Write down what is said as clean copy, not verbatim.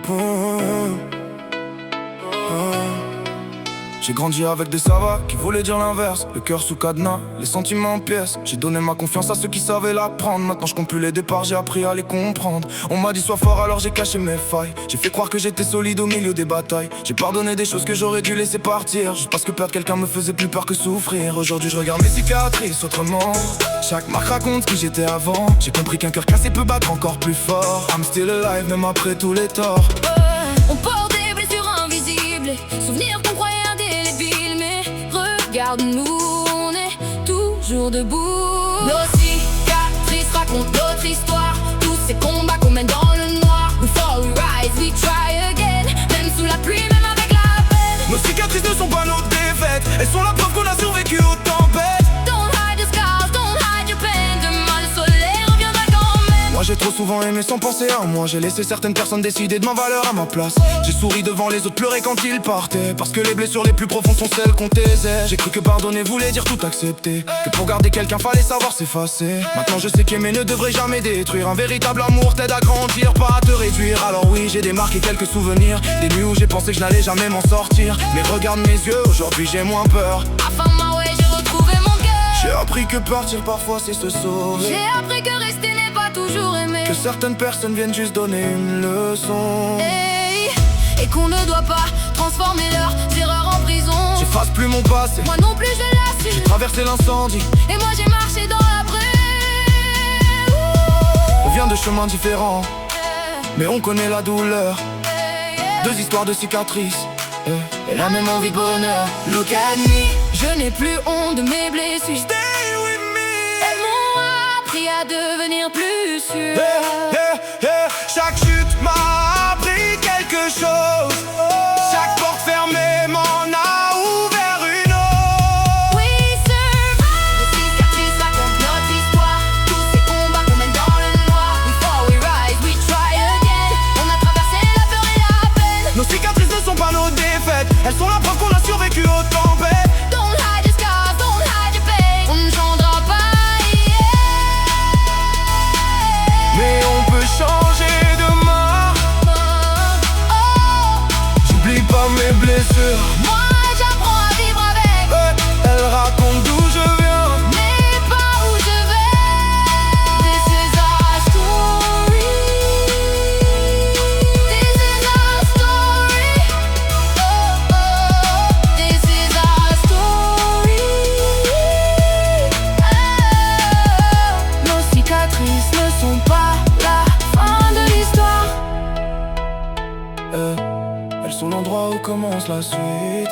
Oh, oh. J'ai grandi avec des savas qui voulaient dire l'inverse. Le cœur sous cadenas, les sentiments en pièces. J'ai donné ma confiance à ceux qui savaient la prendre. Maintenant je compte plus les départs, j'ai appris à les comprendre. On m'a dit sois fort alors j'ai caché mes failles. J'ai fait croire que j'étais solide au milieu des batailles. J'ai pardonné des choses que j'aurais dû laisser partir, juste parce que perdre quelqu'un me faisait plus peur que souffrir. Aujourd'hui je regarde mes cicatrices autrement. Chaque marque raconte qui j'étais avant. J'ai compris qu'un cœur cassé peut battre encore plus fort. I'm still alive même après tous les torts. On porte des blessures invisibles, souvenirs qu'on croyait indélébiles. Mais regarde-nous, on est toujours debout. Nos cicatrices racontent notre histoire. Tous ces combats qu'on mène dans le noir. We fall, we rise, we try again. Même sous la pluie, même avec la peine. Nos cicatrices ne sont pas nos défaites. Elles sont la preuve qu'on a survécu aux tempêtes. Don't hide your scars, don't hide your pain. Demain le soleil reviendra quand même. Moi j'ai trop souvent aimé sans penser à moi. J'ai laissé certaines personnes décider de ma valeur à ma place. J'ai souri devant les autres, pleuré quand ils partaient. Parce que les blessures les plus profondes sont celles qu'on taisait. J'ai cru que pardonner voulait dire tout accepter, que pour garder quelqu'un fallait savoir s'effacer. Maintenant je sais qu'aimer ne devrait jamais détruire. Un véritable amour t'aide à grandir, pas à te réduire. Alors oui, j'ai démarqué quelques souvenirs, des nuits où j'ai pensé que je n'allais jamais m'en sortir. Mais regarde mes yeux, aujourd'hui j'ai moins peur. I found my way, j'ai retrouvé mon cœur. J'ai appris que partir parfois c'est se sauver. J'ai appris que rester n'est pas toujours aimer. Que certaines personnes viennent juste donner une leçon. Hey, et qu'on ne doit pas transformer leurs erreurs en prison. J'efface plus mon passé, Moi non plus je l'assume. j'ai traversé l'incendie. Et moi j'ai marché dans la brume. On vient de chemins différents, mais on connaît la douleur. Deux histoires de cicatrices, et la même envie de bonheur. Look at me, Je n'ai plus honte de mes blessures. stay with me. Elles m'ont appris à devenir plus sûr. Chaque chute m'a appris quelque chose. Chaque porte fermée m'en a ouvert une autre. We survive. Les cicatrices racontent notre histoire. Tous ces combats qu'on mène dans le noir. We fall, we rise, we try again. On a traversé la peur et la peine. Nos cicatrices ne sont pas nos défaites. Elles sont la preuve qu'on a survécu aux tempêtes. Don't hide your scars, don't hide your pain. On ne changera pas, Mais on peut changer demain. Oh, J'oublie pas mes blessures. moi j'apprends à vivre avec. Elles racontent d'où je viens. Mais pas où je vais. This is our story. This is our story. Oh, oh. This is our story. Oh. Nos cicatrices ne sont pas la fin de l'histoire. Elles sont l'endroit où commence la suite.